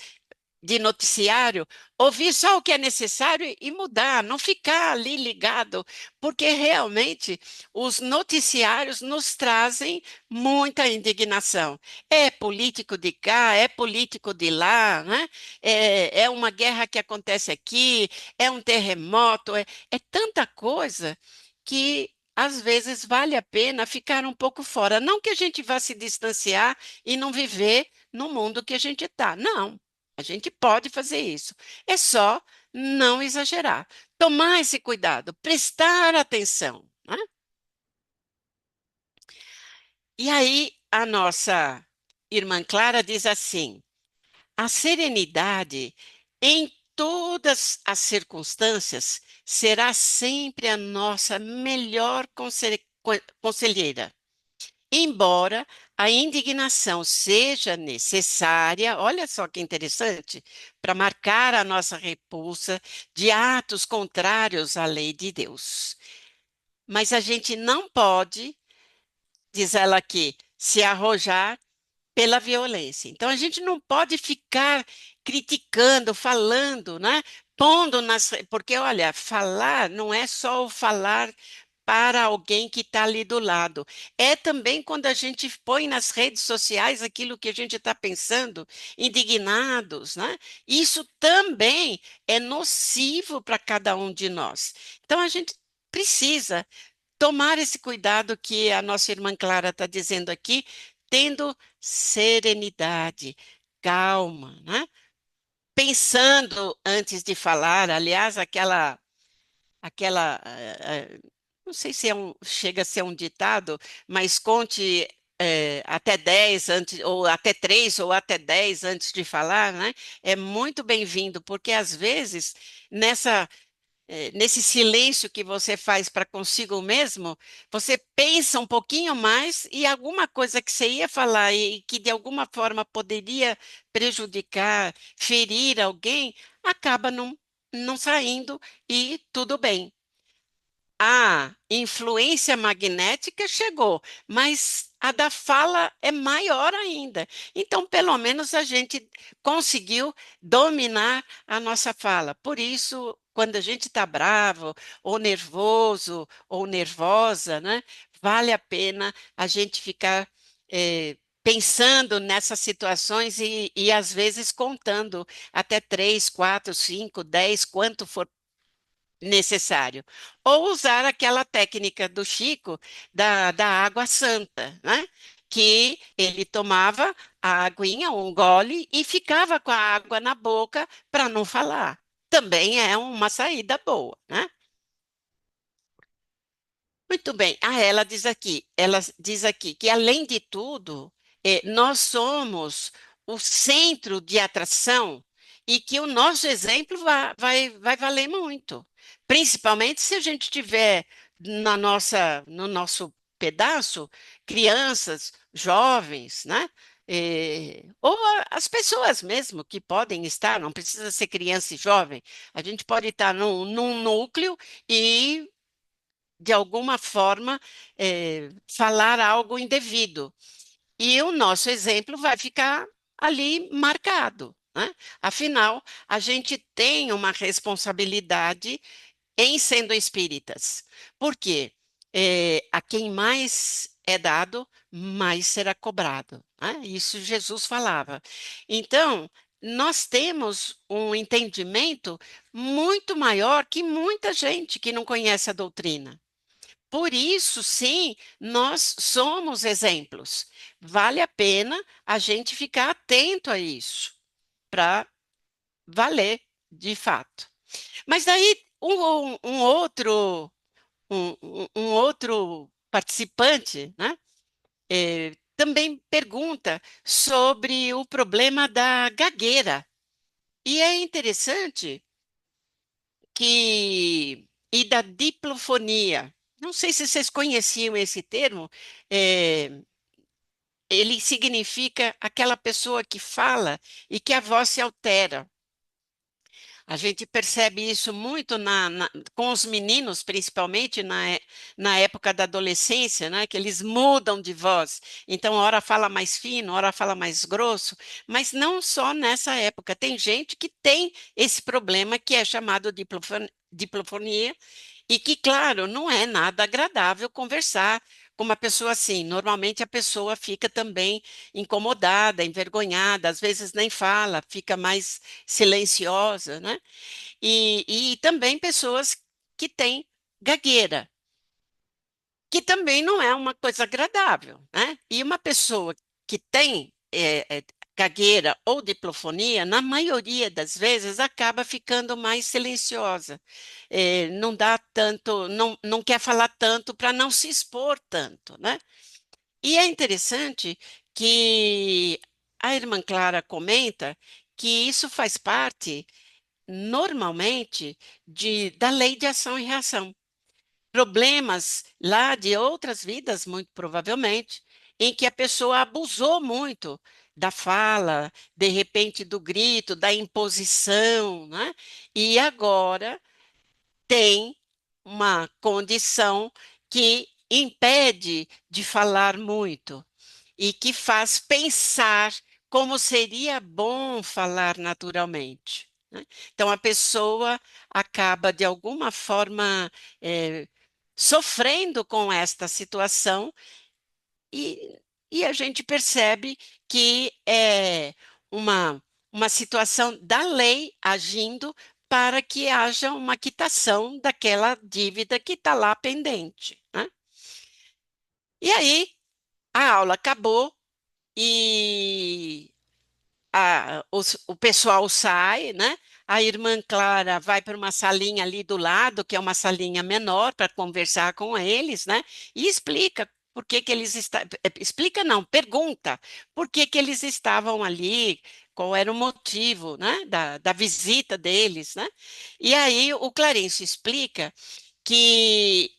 D: de noticiário, ouvir só o que é necessário e mudar, não ficar ali ligado, porque realmente os noticiários nos trazem muita indignação. É político de cá, é político de lá, né? É uma guerra que acontece aqui, é um terremoto, é tanta coisa que às vezes vale a pena ficar um pouco fora. Não que a gente vá se distanciar e não viver no mundo que a gente está, não. A gente pode fazer isso. É só não exagerar. Tomar esse cuidado, prestar atenção, né? E aí, a nossa irmã Clara diz assim: a serenidade em todas as circunstâncias será sempre a nossa melhor conselheira. Embora a indignação seja necessária, olha só que interessante, para marcar a nossa repulsa de atos contrários à lei de Deus. Mas a gente não pode, diz ela aqui, se arrojar pela violência. Então a gente não pode ficar criticando, falando, né? Pondo nas. Porque, olha, falar não é só o falar para alguém que está ali do lado. É também quando a gente põe nas redes sociais aquilo que a gente está pensando, indignados, né? Isso também é nocivo para cada um de nós. Então a gente precisa tomar esse cuidado que a nossa irmã Clara está dizendo aqui, tendo serenidade, calma, né? Pensando antes de falar, aliás, aquela, não sei se chega a ser um ditado, mas conte até 10 antes, ou até 3 ou até 10 antes de falar, né? É muito bem-vindo, porque às vezes nessa nesse silêncio que você faz para consigo mesmo, você pensa um pouquinho mais e alguma coisa que você ia falar e que de alguma forma poderia prejudicar, ferir alguém, acaba não saindo e tudo bem. A influência magnética chegou, mas a da fala é maior ainda. Então, pelo menos a gente conseguiu dominar a nossa fala. Por isso, quando a gente está bravo, ou nervoso, ou nervosa, né, vale a pena a gente ficar pensando nessas situações e às vezes contando até 3, 4, 5, 10, quanto for necessário. Ou usar aquela técnica do Chico da água santa, né? Que ele tomava a aguinha, um gole, e ficava com a água na boca para não falar. Também é uma saída boa, né? Muito bem. Ela diz aqui que, além de tudo, nós somos o centro de atração e que o nosso exemplo vai valer muito. Principalmente se a gente tiver no nosso pedaço crianças, jovens, né? Ou as pessoas mesmo que podem estar, não precisa ser criança e jovem, a gente pode estar num núcleo e de alguma forma, falar algo indevido. E o nosso exemplo vai ficar ali marcado, né? Afinal, a gente tem uma responsabilidade em sendo espíritas. Por quê? A quem mais é dado, mais será cobrado, né? Isso Jesus falava. Então, nós temos um entendimento muito maior que muita gente que não conhece a doutrina. Por isso, sim, nós somos exemplos. Vale a pena a gente ficar atento a isso, para valer de fato. Mas daí um outro participante, né, também pergunta sobre o problema da gagueira. E é interessante e da diplofonia. Não sei se vocês conheciam esse termo, é, ele significa aquela pessoa que fala e que a voz se altera. A gente percebe isso muito com os meninos, principalmente na época da adolescência, né? Que eles mudam de voz. Então, hora fala mais fino, hora fala mais grosso. Mas não só nessa época. Tem gente que tem esse problema que é chamado diplofonia e que, claro, não é nada agradável conversar com uma pessoa assim. Normalmente a pessoa fica também incomodada, envergonhada, às vezes nem fala, fica mais silenciosa, né? E também pessoas que têm gagueira, que também não é uma coisa agradável, né? E uma pessoa que tem gagueira ou diplofonia, na maioria das vezes, acaba ficando mais silenciosa. Não dá tanto, não quer falar tanto para não se expor tanto, né? E é interessante que a irmã Clara comenta que isso faz parte, normalmente, da lei de ação e reação. Problemas lá de outras vidas, muito provavelmente, em que a pessoa abusou muito da fala, de repente do grito, da imposição, né? E agora tem uma condição que impede de falar muito e que faz pensar como seria bom falar naturalmente, né? Então, a pessoa acaba, de alguma forma, eh, sofrendo com esta situação e a gente percebe que é uma situação da lei agindo para que haja uma quitação daquela dívida que está lá pendente, né? E aí, a aula acabou e o pessoal sai, né? A irmã Clara vai para uma salinha ali do lado, que é uma salinha menor, para conversar com eles, né? E explica por que que eles explica não, pergunta por que que eles estavam ali, qual era o motivo, né, da visita deles, né? E aí o Clarencio explica que,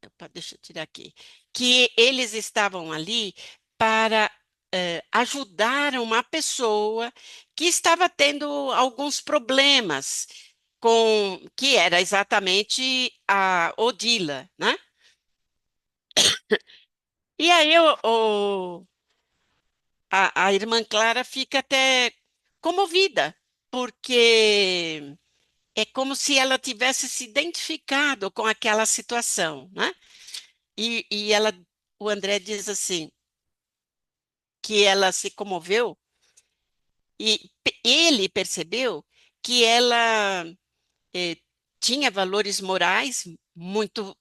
D: opa, deixa eu tirar aqui, que eles estavam ali para ajudar uma pessoa que estava tendo alguns problemas com, que era exatamente a Odila, né? E aí a irmã Clara fica até comovida, porque é como se ela tivesse se identificado com aquela situação, né? E ela, o André diz assim, que ela se comoveu e ele percebeu que ela eh, tinha valores morais muito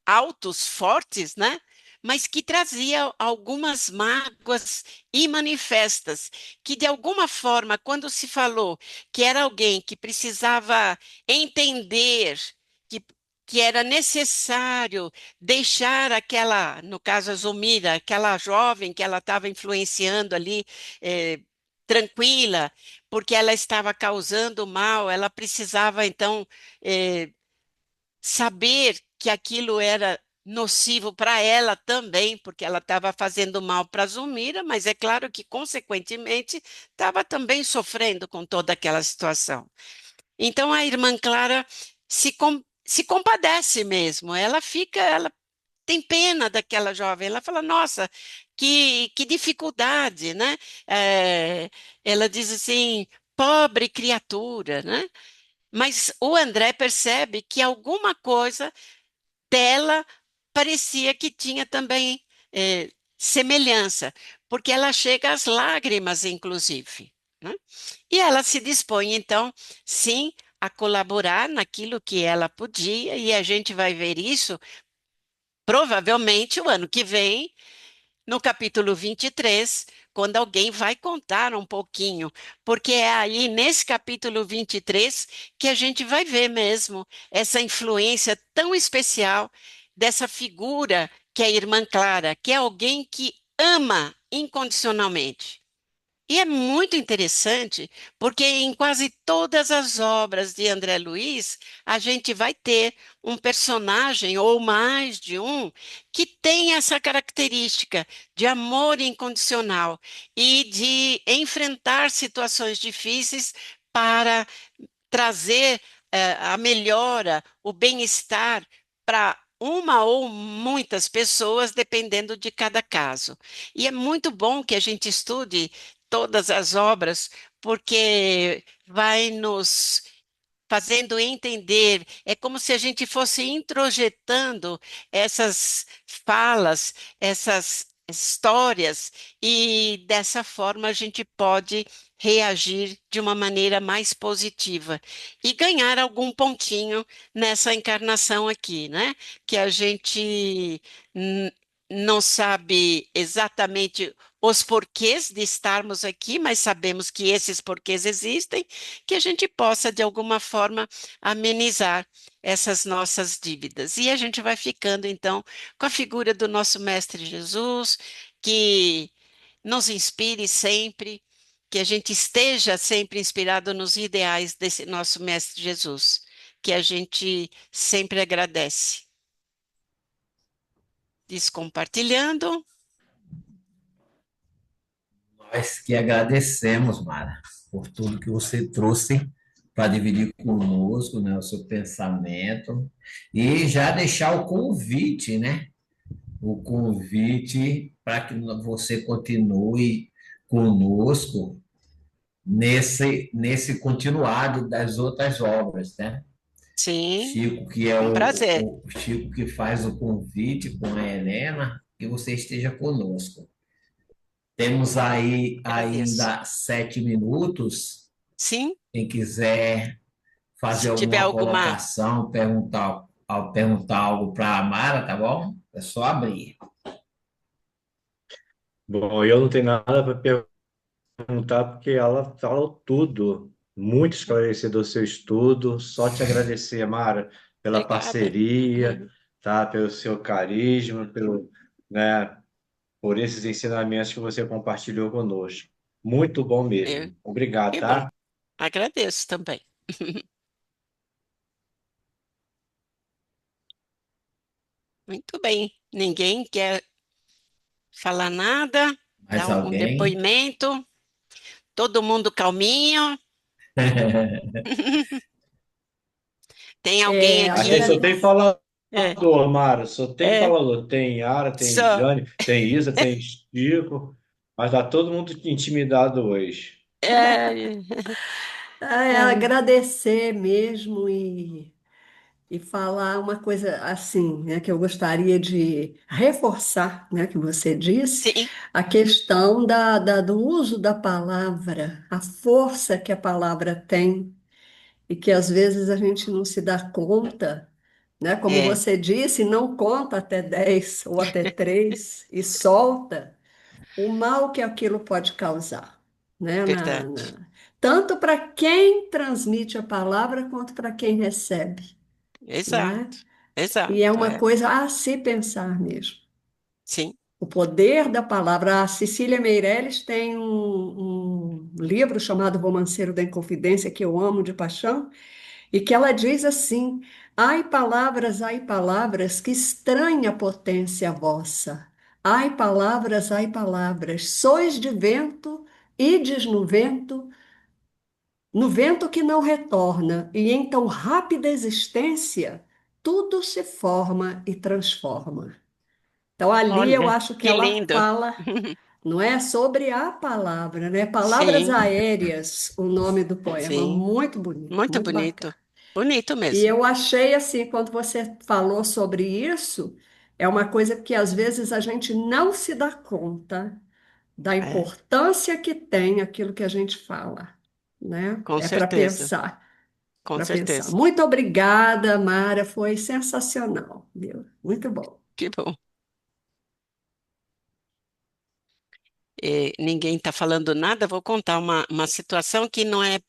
D: altos, fortes, né? Mas que trazia algumas mágoas imanifestas, que de alguma forma, quando se falou que era alguém que precisava entender que, que era necessário deixar aquela, no caso a Zulmira, aquela jovem que ela estava influenciando ali, tranquila, porque ela estava causando mal, ela precisava então saber que aquilo era nocivo para ela também, porque ela estava fazendo mal para a Zulmira, mas é claro que, consequentemente, estava também sofrendo com toda aquela situação. Então, a irmã Clara se compadece mesmo, ela fica, ela tem pena daquela jovem, ela fala, nossa, que dificuldade, né? Ela diz assim, pobre criatura, né? Mas o André percebe que alguma coisa dela parecia que tinha também semelhança, porque ela chega às lágrimas, inclusive, né? E ela se dispõe, então, sim, a colaborar naquilo que ela podia, e a gente vai ver isso provavelmente o ano que vem no capítulo 23, quando alguém vai contar um pouquinho, porque é aí nesse capítulo 23 que a gente vai ver mesmo essa influência tão especial dessa figura que é a irmã Clara, que é alguém que ama incondicionalmente. E é muito interessante, porque em quase todas as obras de André Luiz, a gente vai ter um personagem, ou mais de um, que tem essa característica de amor incondicional e de enfrentar situações difíceis para trazer a melhora, o bem-estar para uma ou muitas pessoas, dependendo de cada caso. E é muito bom que a gente estude todas as obras, porque vai nos fazendo entender, é como se a gente fosse introjetando essas falas, essas histórias, e dessa forma a gente pode reagir de uma maneira mais positiva e ganhar algum pontinho nessa encarnação aqui, né? Que a gente n- não sabe exatamente os porquês de estarmos aqui, mas sabemos que esses porquês existem, que a gente possa, de alguma forma, amenizar essas nossas dívidas. E a gente vai ficando, então, com a figura do nosso Mestre Jesus, que nos inspire sempre, que a gente esteja sempre inspirado nos ideais desse nosso Mestre Jesus, que a gente sempre agradece. Descompartilhando.
A: Nós que agradecemos, Mara, por tudo que você trouxe para dividir conosco, né, o seu pensamento e já deixar o convite, né? O convite para que você continue conosco nesse continuado das outras obras, né?
D: Sim,
A: Chico, que é
D: um prazer.
A: o Chico que faz o convite com a Helena, que você esteja conosco. Temos aí
D: Agradeço.
A: ainda 7 minutos.
D: Sim,
A: Quem quiser fazer
D: se tiver
A: alguma
D: alguma.
A: colocação, perguntar algo para a Mara, tá bom? É só abrir.
F: Bom, eu não tenho nada para perguntar porque ela falou tudo. Muito esclarecedor o seu estudo. Só te agradecer, Mara, pela
D: Obrigada.
F: parceria,
D: Uhum.
F: tá? Pelo seu carisma, pelo, né, por esses ensinamentos que você compartilhou conosco. Muito bom
D: Eu-
F: mesmo. Obrigado,
D: que bom.
F: tá?
D: Agradeço também. Muito bem. Ninguém quer falar nada,
A: Mais
D: dar algum
A: alguém?
D: depoimento? Todo mundo calminho? Tem alguém
F: Aqui
D: aqui?
F: só tem
E: Agradeço.
D: É,
F: falador, Mário. Só tem
D: é,
F: falador. Tem Yara, tem
D: só.
F: Jane, tem Isa, tem Chico. Mas tá todo mundo intimidado hoje.
D: É, é,
G: Agradecer mesmo e falar uma coisa assim, né, que eu gostaria de reforçar, né, que você disse,
D: sim,
G: a questão do uso da palavra, a força que a palavra tem e que às vezes a gente não se dá conta, né, como
D: é
G: você disse, não conta até 10 ou até 3 e solta o mal que aquilo pode causar, né,
D: verdade.
G: tanto para quem transmite a palavra quanto para quem recebe, né?
D: Exato,
G: E é
D: exato,
G: uma
D: é.
G: coisa a se pensar mesmo.
D: Sim,
G: O poder da palavra. A Cecília Meirelles tem um livro chamado Romanceiro da Inconfidência, que eu amo de paixão, e que ela diz assim: ai, palavras, que estranha potência vossa. Ai, palavras, sois de vento, ides no vento que não retorna, e em tão rápida existência, tudo se forma e transforma. Então, ali eu
D: olha,
G: acho que
D: que
G: ela
D: lindo.
G: fala, não é, sobre a palavra, né? Palavras
D: Sim,
G: Aéreas, o nome do poema,
D: sim,
G: muito bonito,
D: muito
G: muito bacana.
D: bonito. Bonito
G: E
D: mesmo.
G: eu achei assim, quando você falou sobre isso, é uma coisa que às vezes a gente não se dá conta da
D: É,
G: importância que tem aquilo que a gente fala, né?
D: com
G: É para
D: certeza,
G: pensar,
D: com
G: para pensar.
D: certeza.
G: Muito obrigada, Mara, foi sensacional, viu? Muito bom.
D: Que bom. Ninguém está falando nada, vou contar uma situação que não é.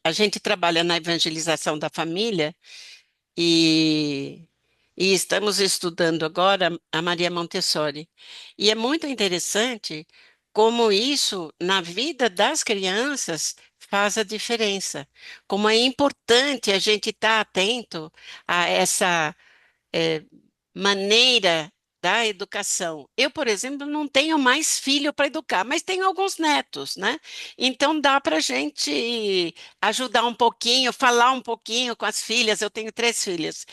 D: A gente trabalha na evangelização da família e, e estamos estudando agora a Maria Montessori. E é muito interessante como isso, na vida das crianças, faz a diferença. Como é importante a gente estar atento a essa eh, maneira da educação. Eu, por exemplo, não tenho mais filho para educar, mas tenho alguns netos, né? Então dá para a gente ajudar um pouquinho, falar um pouquinho com as filhas. Eu tenho 3 filhas.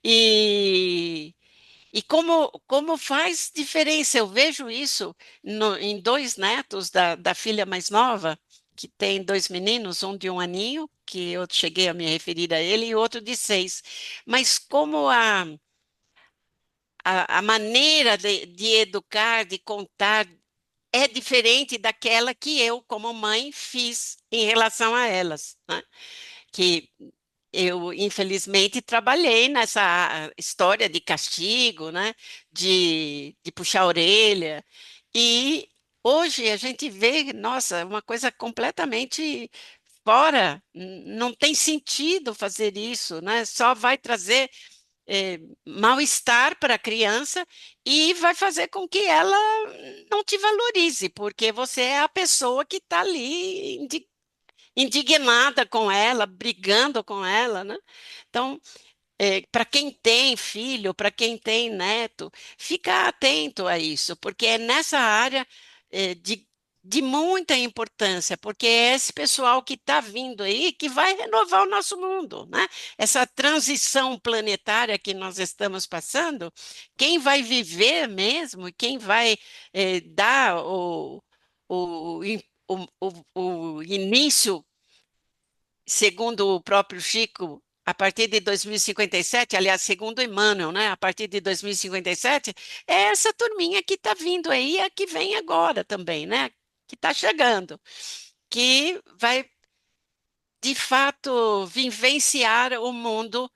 D: E, e como faz diferença, eu vejo isso em 2 netos da filha mais nova, que tem 2 meninos, um de 1 aninho, que eu cheguei a me referir a ele, e outro de 6. Mas como a maneira de educar, de contar, é diferente daquela que eu, como mãe, fiz em relação a elas, né? Que eu, infelizmente, trabalhei nessa história de castigo, né? De puxar a orelha. E hoje a gente vê, nossa, uma coisa completamente fora. Não tem sentido fazer isso, né? Só vai trazer mal-estar para a criança e vai fazer com que ela não te valorize, porque você é a pessoa que está ali indignada com ela, brigando com ela, né? Então, para quem tem filho, para quem tem neto, fica atento a isso, porque é nessa área de muita importância, porque é esse pessoal que está vindo aí que vai renovar o nosso mundo, né? Essa transição planetária que nós estamos passando, quem vai viver mesmo, quem vai dar o, o início segundo o próprio Chico, a partir de 2057, aliás, segundo Emmanuel, né, a partir de 2057, é essa turminha que está vindo aí, a que vem agora também, né, que está chegando, que vai, de fato, vivenciar o mundo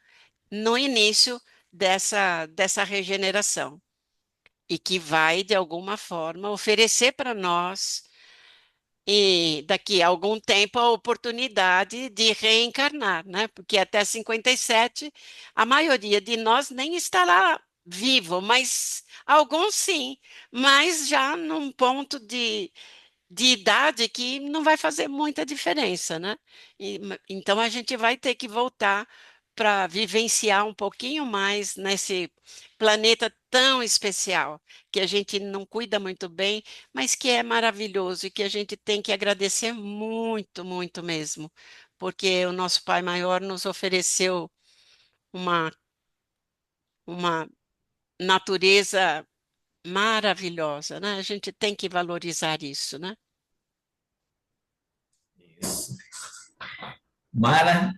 D: no início dessa regeneração e que vai, de alguma forma, oferecer para nós e daqui a algum tempo a oportunidade de reencarnar, né? Porque até 57 a maioria de nós nem estará vivo, mas alguns sim, mas já num ponto de idade que não vai fazer muita diferença, né? Então a gente vai ter que voltar para vivenciar um pouquinho mais nesse planeta tão especial, que a gente não cuida muito bem, mas que é maravilhoso e que a gente tem que agradecer muito, muito mesmo, porque o nosso Pai Maior nos ofereceu uma, uma natureza maravilhosa, né? A gente tem que valorizar isso, né?
A: Isso. Mara,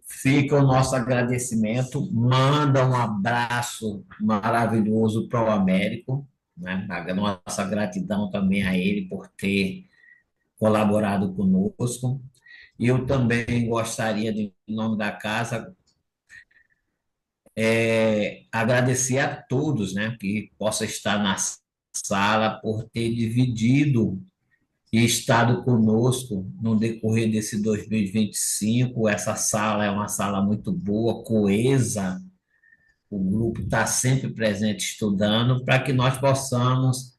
A: fica o nosso agradecimento. Manda um abraço maravilhoso para o Américo, né? A nossa gratidão também a ele por ter colaborado conosco. E eu também gostaria, em nome da casa, agradecer a todos, né, que possa estar na sala por ter dividido e estado conosco no decorrer desse 2025. Essa sala é uma sala muito boa, coesa, o grupo está sempre presente estudando, para que nós possamos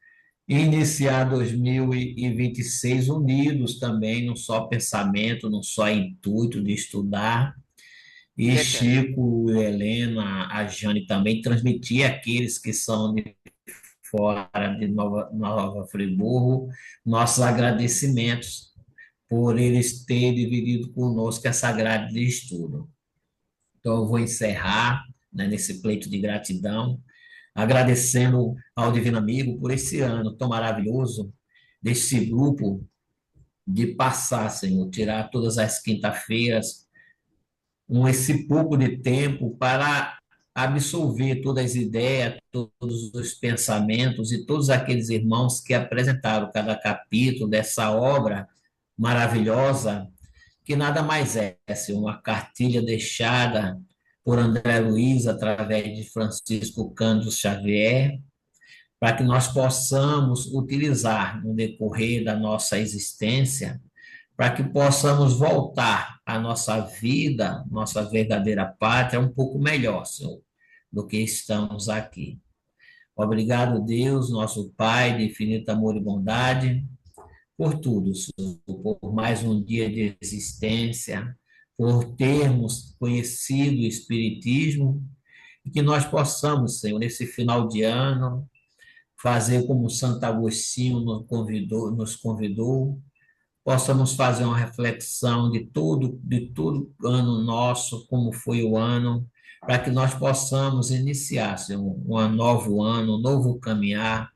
A: iniciar 2026 unidos também, num só pensamento, num só intuito de estudar. E
D: Verdade.
A: Chico, Helena, a Jane também transmitir àqueles que são de fora de Nova Friburgo nossos agradecimentos por eles terem dividido conosco essa grade de estudo. Então, eu vou encerrar, né, nesse pleito de gratidão, agradecendo ao Divino Amigo por esse ano tão maravilhoso, desse grupo, de passar, Senhor, tirar todas as quinta-feiras esse pouco de tempo para absorver todas as ideias, todos os pensamentos e todos aqueles irmãos que apresentaram cada capítulo dessa obra maravilhosa, que nada mais é, Senhor, uma cartilha deixada por André Luiz através de Francisco Cândido Xavier, para que nós possamos utilizar no decorrer da nossa existência, para que possamos voltar à nossa vida, nossa verdadeira pátria, um pouco melhor, Senhor, do que estamos aqui. Obrigado, Deus, nosso Pai de infinito amor e bondade, por tudo, Senhor, por mais um dia de existência, por termos conhecido o Espiritismo, e que nós possamos, Senhor, nesse final de ano, fazer como Santo Agostinho nos convidou, possamos fazer uma reflexão de todo ano nosso, como foi o ano, para que nós possamos iniciar, Senhor, um novo ano, um novo caminhar,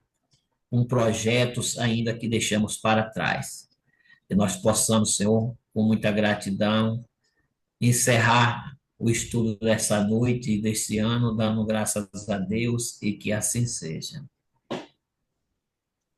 A: com projetos ainda que deixamos para trás. Que nós possamos, Senhor, com muita gratidão, encerrar o estudo dessa noite e desse ano, dando graças a Deus e que assim seja.